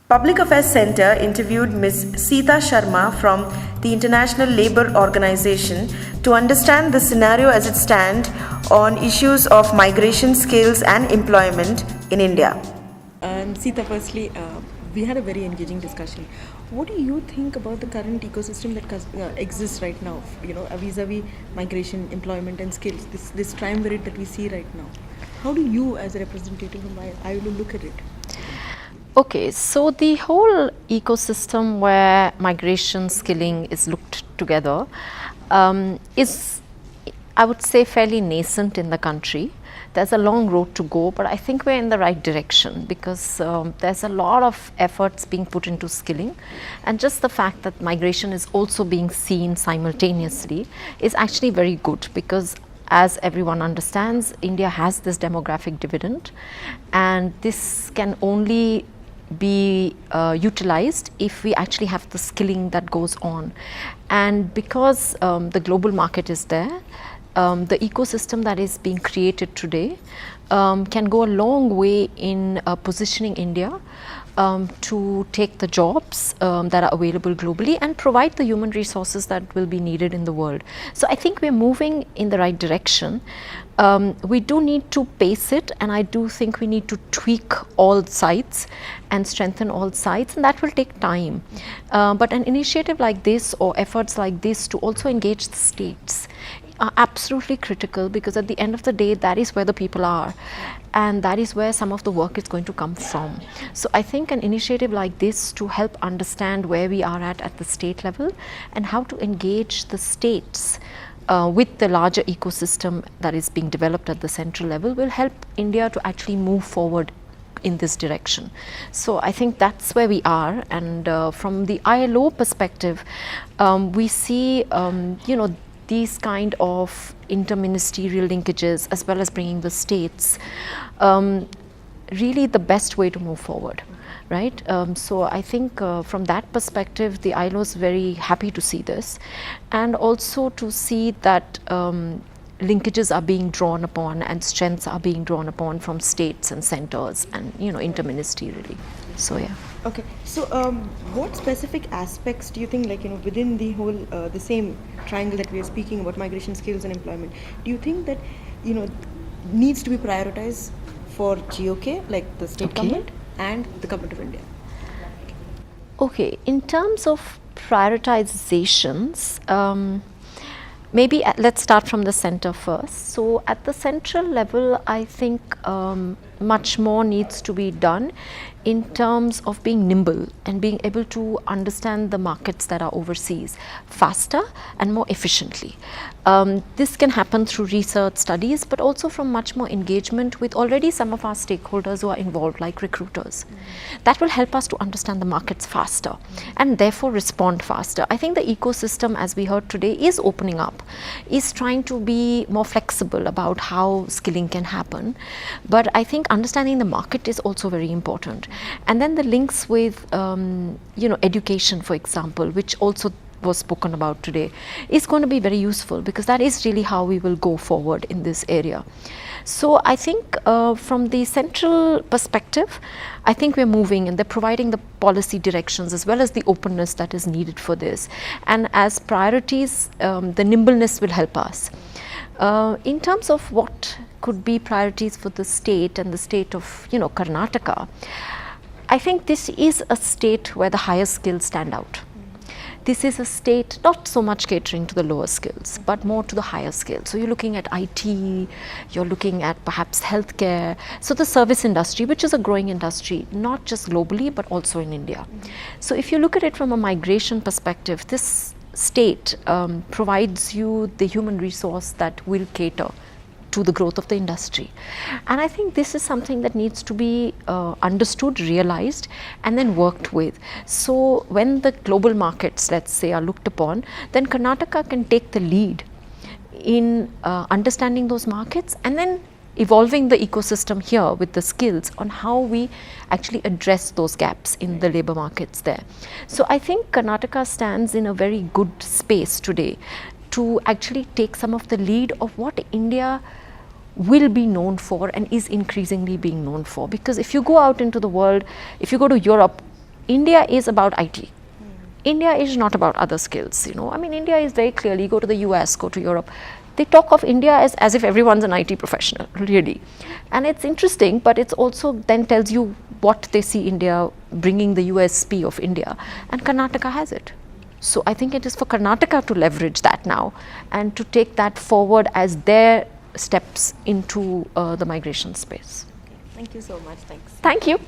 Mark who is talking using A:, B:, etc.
A: Public Affairs Center interviewed Ms Seeta Sharma from the International Labour Organization to understand the scenario as it stands on issues of migration, skills and employment in India.
B: Seeta, firstly, we had a very engaging discussion. What do you think about the current ecosystem that exists right now, vis-a-vis migration, employment and skills, this triumvirate that we see right now? How do you, as a representative of ILO, look at it?
C: Okay, so the whole ecosystem where migration, skilling is looked together is, I would say, fairly nascent in the country. There's a long road to go, but I think we're in the right direction because there's a lot of efforts being put into skilling, and just the fact that migration is also being seen simultaneously is actually very good because, as everyone understands, India has this demographic dividend, and this can only be utilized if we actually have the skilling that goes on. And because the global market is there, the ecosystem that is being created today can go a long way in positioning India to take the jobs that are available globally and provide the human resources that will be needed in the world. So I think we're moving in the right direction. We do need to pace it, and I do think we need to tweak all sides and strengthen all sides, and that will take time. But an initiative like this or efforts like this to also engage the states are absolutely critical, because at the end of the day, that is where the people are, and that is where some of the work is going to come from. So I think an initiative like this to help understand where we are at the state level and how to engage the states with the larger ecosystem that is being developed at the central level will help India to actually move forward in this direction. So I think that's where we are, and from the ILO perspective, we see these kind of interministerial linkages as well as bringing the states really the best way to move forward, right? So I think from that perspective, the ILO is very happy to see this, and also to see that linkages are being drawn upon and strengths are being drawn upon from states and centers and interministerially. So yeah.
B: Okay, so what specific aspects do you think, within the whole the same triangle that we are speaking about, migration, skills and employment, do you think that needs to be prioritized for GOK, like the state government and the government of India?
C: Okay, in terms of prioritizations, maybe let's start from the center first. So at the central level, I think much more needs to be done in terms of being nimble and being able to understand the markets that are overseas faster and more efficiently. This can happen through research studies, but also from much more engagement with already some of our stakeholders who are involved, like recruiters. That will help us to understand the markets faster and therefore respond faster. I think the ecosystem, as we heard today, is opening up, is trying to be more flexible about how skilling can happen. But I think understanding the market is also very important. And then the links with education, for example, which also was spoken about today, is going to be very useful, because that is really how we will go forward in this area. So I think from the central perspective, I think we're moving, and they're providing the policy directions as well as the openness that is needed for this. And as priorities, the nimbleness will help us. In terms of what could be priorities for the state and the state of Karnataka, I think this is a state where the higher skills stand out. This is a state not so much catering to the lower skills, but more to the higher skills. So you're looking at IT, you're looking at perhaps healthcare, so the service industry, which is a growing industry, not just globally, but also in India. So if you look at it from a migration perspective, this state provides you the human resource that will cater to the growth of the industry. And I think this is something that needs to be understood, realized, and then worked with. So when the global markets, let's say, are looked upon, then Karnataka can take the lead in understanding those markets and then evolving the ecosystem here with the skills on how we actually address those gaps in the labor markets there. So I think Karnataka stands in a very good space today to actually take some of the lead of what India will be known for and is increasingly being known for. Because if you go out into the world, if you go to Europe, India is about IT. India is not about other skills, you know. I mean, India is very clearly, go to the US, go to Europe. They talk of India as if everyone's an IT professional, really. And it's interesting, but it's also then tells you what they see India bringing, the USP of India. And Karnataka has it. So I think it is for Karnataka to leverage that now and to take that forward as their steps into the migration space.
B: Thank you so much. Thanks.
C: Thank you.